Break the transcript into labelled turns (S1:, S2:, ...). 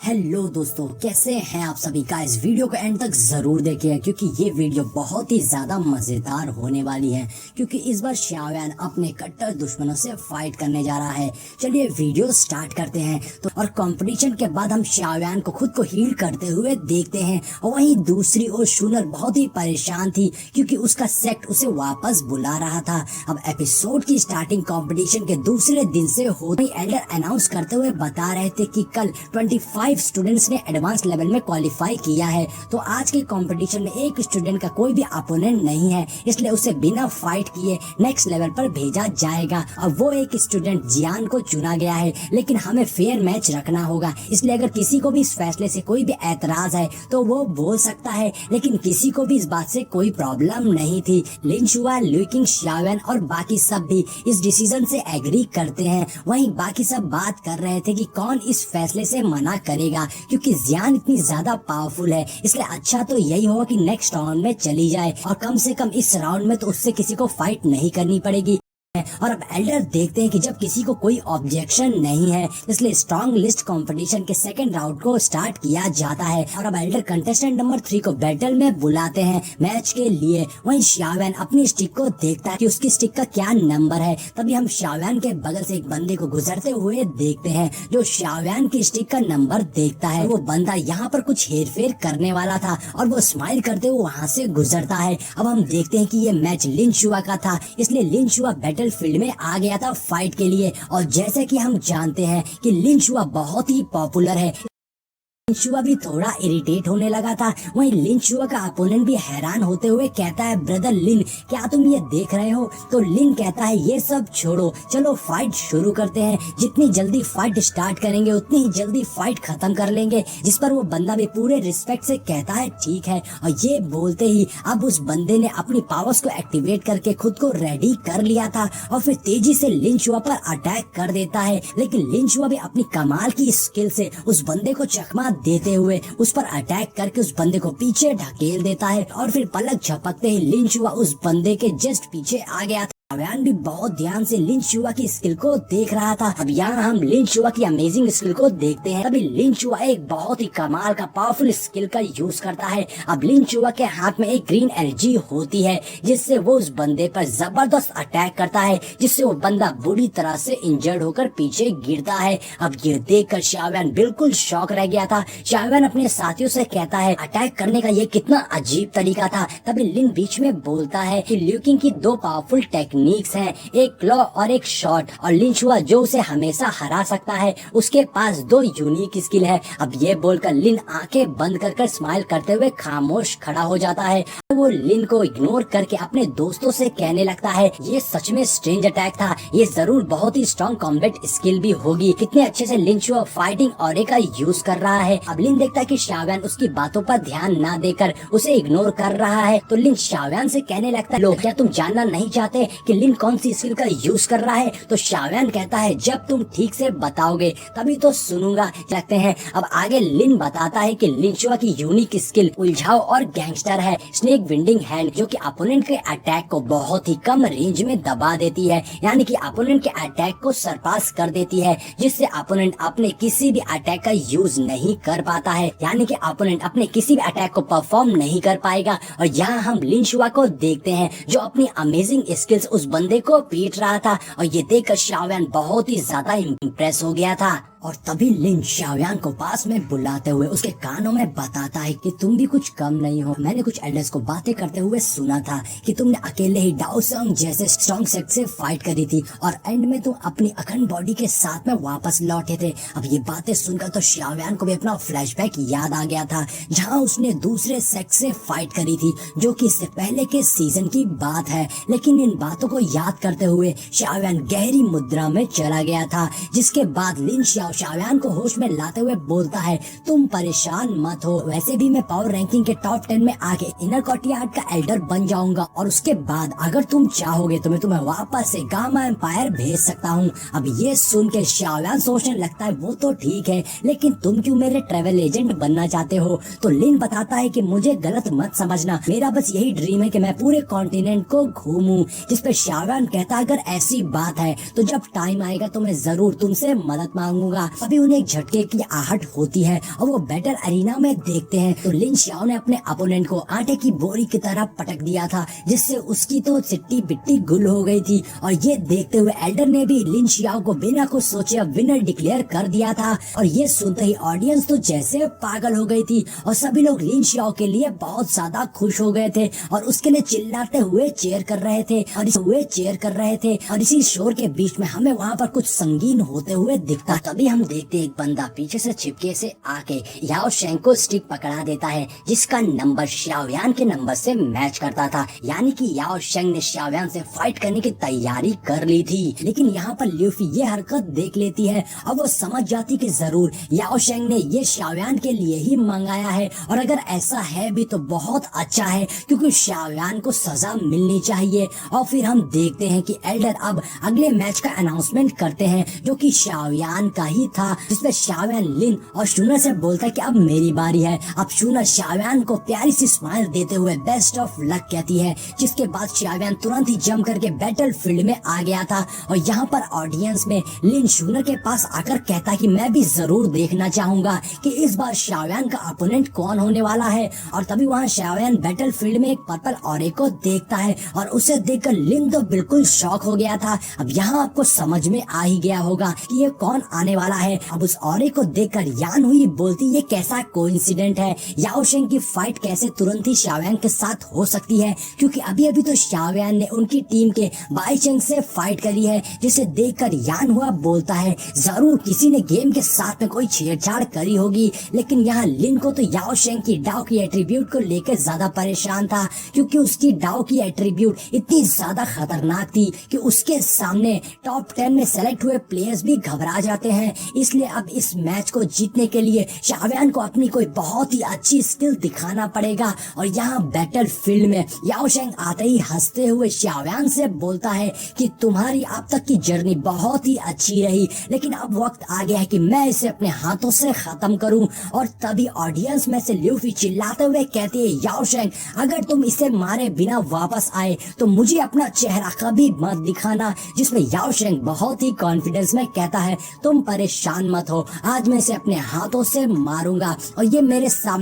S1: Hello दोस्तों, कैसे हैं आप सभी का। इस वीडियो को एंड तक जरूर देखिए क्योंकि ये वीडियो बहुत ही ज्यादा मजेदार होने वाली है। क्योंकि इस बार शाओयान अपने कट्टर दुश्मनों से फाइट करने जा रहा है। चलिए वीडियो स्टार्ट करते हैं। तो और कंपटीशन के बाद हम शाओयान को खुद को हील करते हुए देखते हैं। और वहीं दूसरी ओर शूनर बहुत ही परेशान थी क्योंकि उसका सेक्ट उसे वापस बुला रहा था। अब एपिसोड की स्टार्टिंग कंपटीशन के दूसरे दिन से होते ही एल्डर अनाउंस करते हुए बता रहे थे कि कल 25 स्टूडेंट्स ने एडवांस लेवल में क्वालिफाई किया है। तो आज के कंपटीशन में एक स्टूडेंट का कोई भी अपोनेंट नहीं है, इसलिए उसे बिना फाइट किए नेक्स्ट लेवल पर भेजा जाएगा। अब वो एक स्टूडेंट जियान को चुना गया है, लेकिन हमें फेयर मैच रखना होगा। इसलिए अगर किसी को भी इस फैसले से कोई भी ऐतराज है तो वो बोल सकता है, लेकिन किसी को भी इस बात से कोई प्रॉब्लम नहीं थी। लिन शुआ, ल्यू किंग, शाओयान और बाकी सब भी इस डिसीजन से एग्री करते हैं। वहीं बाकी सब बात कर रहे थे कि कौन इस फैसले से मना करेगा, क्योंकि जियान इतनी ज्यादा पावरफुल है। इसलिए अच्छा तो यही होगा कि नेक्स्ट राउंड में चली जाए और कम से कम इस राउंड में तो उससे किसी को फाइट नहीं करनी पड़ेगी। और अब एल्डर देखते हैं कि जब किसी को कोई ऑब्जेक्शन नहीं है, इसलिए स्ट्रॉन्ग लिस्ट कंपटीशन के सेकंड राउंड को स्टार्ट किया जाता है। और अब एल्डर कंटेस्टेंट नंबर 3 को बैटल में बुलाते हैं मैच के लिए। वहीं शाओयान अपनी स्टिक को देखता है कि उसकी स्टिक का क्या नंबर है। तभी हम शाओयान के बगल से एक बंदे को गुजरते हुए देखते हैं जो शाओयान की स्टिक का नंबर देखता है। वो बंदा यहाँ पर कुछ हेरफेर करने वाला था और वो स्माइल करते हुए वहाँ से गुजरता है। अब हम देखते हैं कि ये मैच लिन शुआ का था, इसलिए लिन शुआ बैटल फील्ड में आ गया था फाइट के लिए। और जैसे कि हम जानते हैं कि लिन शुआ बहुत ही पॉपुलर है, लिन शुआ भी थोड़ा इरिटेट होने लगा था। वहीं लिन शुआ का अपोनेंट भी हैरान होते हुए कहता है, ब्रदर लिन, क्या तुम ये देख रहे हो? तो लिन कहता है, ये सब छोड़ो, चलो फाइट शुरू करते हैं। जितनी जल्दी फाइट स्टार्ट करेंगे उतनी ही जल्दी फाइट खत्म कर लेंगे। जिस पर वो बंदा भी पूरे रिस्पेक्ट से कहता है, ठीक है। और ये बोलते ही अब उस बंदे ने अपनी पावर्स को एक्टिवेट करके खुद को रेडी कर लिया था और फिर तेजी से लिन शुआ पर अटैक कर देता है। लेकिन लिन शुआ भी अपनी कमाल की स्किल से उस बंदे को चकमा देते हुए उस पर अटैक करके उस बंदे को पीछे ढकेल देता है। और फिर पलक झपकते ही लिन शुआ उस बंदे के जस्ट पीछे आ गया था। शाओयान भी बहुत ध्यान से लिन शुआ की स्किल को देख रहा था। अब यहाँ हम लिन शुआ की अमेजिंग स्किल को देखते हैं। तभी लिन शुआ एक बहुत ही कमाल का पावरफुल स्किल का यूज करता है। अब लिन शुआ के हाथ में एक ग्रीन एनर्जी होती है जिससे वो उस बंदे पर जबरदस्त अटैक करता है, जिससे वो बंदा बुरी तरह से इंजर्ड होकर पीछे गिरता है। अब ये देखकर शाओयान बिल्कुल शॉक रह गया था। शाओयान अपने साथियों से कहता है, अटैक करने का ये कितना अजीब तरीका था। तभी लिन बीच में बोलता है कि ल्यू किंग की 2 पावरफुल टेक्निक्स हैं, एक क्लॉ और एक शॉट, और लिन शुआ जो उसे हमेशा हरा सकता है उसके पास 2 यूनिक स्किल है। अब ये बोलकर लिन आंखें बंद कर स्माइल करते हुए खामोश खड़ा हो जाता है। वो लिन को इग्नोर करके अपने दोस्तों से कहने लगता है, ये सच में स्ट्रेंज अटैक था, ये जरूर बहुत ही स्ट्रॉन्ग कॉम्बैट स्किल भी होगी। कितने अच्छे से लिन शुआ फाइटिंग ऑरे का यूज कर रहा है। अब लिन देखता है कि शाओयान उसकी बातों पर ध्यान ना देकर उसे इग्नोर कर रहा है, तो लिन शाओयान से कहने लगता है, लो, क्या तुम जानना नहीं चाहते कि लिन कौन सी स्किल का यूज कर रहा है? तो शाओयान कहता है, जब तुम ठीक से बताओगे तभी तो सुनूंगा। लगते हैं अब आगे लिन बताता है कि लिन शुआ की यूनिक स्किल उलझाओ और गैंगस्टर है, स्नेक विंडिंग हैंड, जो कि अपोनेंट के अटैक को बहुत ही कम रेंज में दबा देती है, यानी कि अपोनेंट के अटैक को सरपास कर देती है, जिससे अपोनेंट अपने किसी भी अटैक का यूज नहीं कर पाता है, यानी कि अपोनेंट अपने किसी भी अटैक को परफॉर्म नहीं कर पाएगा। और यहाँ हम लिन शुआ को देखते हैं जो अपनी अमेजिंग स्किल्स उस बंदे को पीट रहा था। और ये देखकर शाओयान बहुत ही ज्यादा इम्प्रेस हो गया था। और तभी लिन शाओयान को पास में बुलाते हुए उसके कानों में बताता है कि तुम भी कुछ कम नहीं हो। मैंने कुछ एल्डर्स को बातें करते हुए सुना था कि तुमने अकेले ही डाओ संग जैसे स्ट्रॉन्ग सेक्ट से फाइट करी थी और एंड में तुम अपनी अखंड बॉडी के साथ में वापस लौटे थे। अब ये बातें सुनकर तो शाओयान को भी अपना फ्लैशबैक याद आ गया था, जहाँ उसने दूसरे सेक्ट से फाइट करी थी, जो कि इससे पहले के सीजन की बात है। लेकिन इन बातों को याद करते हुए शाओयान गहरी मुद्रा में चला गया था, जिसके बाद लिन शाओयान को होश में लाते हुए बोलता है, तुम परेशान मत हो, वैसे भी मैं पावर रैंकिंग के टॉप 10 में आके इनर कोर्टियार्ड का एल्डर बन जाऊंगा और उसके बाद अगर तुम चाहोगे तो मैं तुम्हें वापस से गामा एम्पायर भेज सकता हूँ। अब ये सुन के शाओयान सोचने लगता है, वो तो ठीक है, लेकिन तुम क्यों मेरे ट्रेवल एजेंट बनना चाहते हो? तो लिन बताता है कि मुझे गलत मत समझना, मेरा बस यही ड्रीम है कि मैं पूरे कॉन्टिनेंट को घूमूं। जिस पे शाओयान कहता है, अगर ऐसी बात है तो जब टाइम आएगा तो मैं जरूर तुमसे मदद मांगूंगा। होगा। अभी उन्हें एक झटके की आहट होती है और वो बैटल अरीना में देखते हैं तो लिन शाओ ने अपने अपोनेंट को आटे की बोरी की तरह पटक दिया था, जिससे उसकी तो सिट्टी बिट्टी गुल हो गई थी। और ये देखते हुए एल्डर ने भी लिन शाओ को बिना कुछ सोचे विनर डिक्लेयर कर दिया था। और ये सुनते ही ऑडियंस तो जैसे पागल हो गई थी और सभी लोग लिन शाओ के लिए बहुत ज्यादा खुश हो गए थे और उसके लिए चिल्लाते हुए चेयर कर रहे थे और इसी शोर के बीच में हमें वहाँ पर कुछ संगीन होते हुए दिखता। तभी हम देखते एक बंदा पीछे से छिपके से आके याओ शेंग को स्टिक पकड़ा देता है, जिसका नंबर शाओयान के नंबर से मैच करता था। यानी कि याओ शेंग ने शाओयान से फाइट करने की तैयारी कर ली थी। लेकिन यहाँ पर ल्यूफी ये हरकत देख लेती है और वो समझ जाती कि जरूर याओ शेंग ने ये शाओयान के लिए ही मंगाया है। और अगर ऐसा है भी तो बहुत अच्छा है, क्योंकि शाओयान को सजा मिलनी चाहिए। और फिर हम देखते हैं कि एल्डर अब अगले मैच का अनाउंसमेंट करते हैं, जो कि शाओयान का ही था, जिसमें शाओयान लिन और शूनर से बोलता है कि अब मेरी बारी है। अब शूनर शाओयान को प्यारी सी स्माइल देते हुए बेस्ट ऑफ लक कहती है, जिसके बाद शाओयान तुरंत ही जम करके बैटल फील्ड में आ गया था। और यहाँ पर ऑडियंस में लिन शूनर के पास आकर कहता कि मैं भी जरूर देखना चाहूंगा कि इस बार शाओयान का अपोनेंट कौन होने वाला है। और तभी वहाँ शाओयान बैटल फील्ड में एक पर्पल ऑरे को देखता है और उसे देखकर लिन तो बिल्कुल शॉक हो गया था। अब यहाँ आपको समझ में आ ही गया होगा कि ये कौन आने वाला है। अब उस ऑरे को देखकर यान हुई बोलती ये कैसा कोइंसिडेंट है, याओ शेंग की फाइट कैसे तुरंत ही शाओयान के साथ हो सकती है, क्योंकि अभी अभी तो शाओयान ने उनकी टीम के बाई चेंग से फाइट करी है। जिसे देखकर यान हुआ बोलता है जरूर किसी ने गेम के साथ में कोई छेड़छाड़ करी होगी। लेकिन यहाँ लिन को तो याओ शेंग की डाउ की एट्रीब्यूट को लेकर ज्यादा परेशान था, क्योंकि उसकी डाउ की एट्रीब्यूट इतनी ज्यादा खतरनाक थी कि उसके सामने टॉप 10 में सेलेक्ट हुए प्लेयर्स भी घबरा जाते हैं। इसलिए अब इस मैच को जीतने के लिए शाओयान को अपनी कोई बहुत ही अच्छी स्किल दिखाना पड़ेगा। और यहाँ बैटल फील्ड में याओ शेंग आते ही हंसते हुए शाओयान से बोलता है कि तुम्हारी अब तक की जर्नी बहुत ही अच्छी रही, लेकिन अब वक्त आ गया है कि मैं इसे अपने हाथों से खत्म करूं। और तभी ऑडियंस में से ल्यूफी चिल्लाते हुए कहती है याओ शेंग अगर तुम इसे मारे बिना वापस आए तो मुझे अपना चेहरा कभी मत दिखाना। जिसमें याओ शेंग बहुत ही कॉन्फिडेंस में कहता है तुम परेशान मत हो, आज मैं इसे अपने हाथों से मारूंगा और ये मेरे सामने